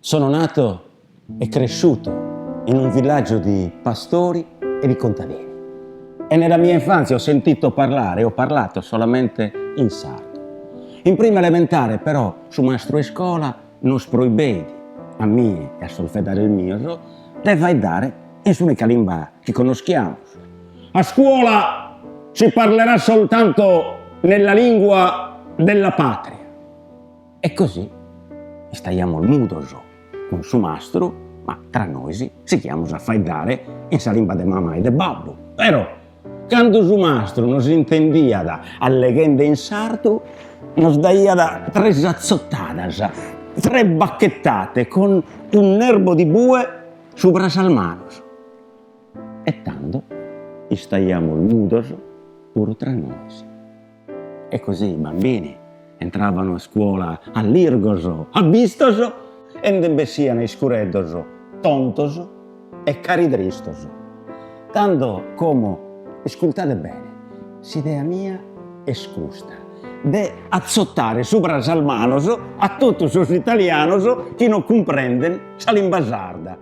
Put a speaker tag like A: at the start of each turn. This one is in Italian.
A: Sono nato e cresciuto in un villaggio di pastori e di contadini. E nella mia infanzia ho parlato solamente in sardo. In prima elementare, però, su mastro e scuola, nos proibedi, a me e a solfeggiare il mio, le vai dare in su calimba che conosciamo. A scuola si parlerà soltanto nella lingua della patria. E così staiamo al mudo con su mastro, ma tra noi si chiamano a faidare in sa lingua de mamma e de babbo. Però, quando su mastro non si intendia da allegende in sardo, nos daia da tre azzottadas, tre bacchettate con un nervo di bue su brasalmanos. E tanto staiamo al mudo pure tra noi. E così i bambini entravano a scuola all'irgoso, a vistoso, e imbessiano scureddoso, tontoso e caridristoso. Tanto come, ascoltate bene, si idea mia è scusta de azzottare su brasalmanos a tutti os italianos che non comprendono sa lingua sarda.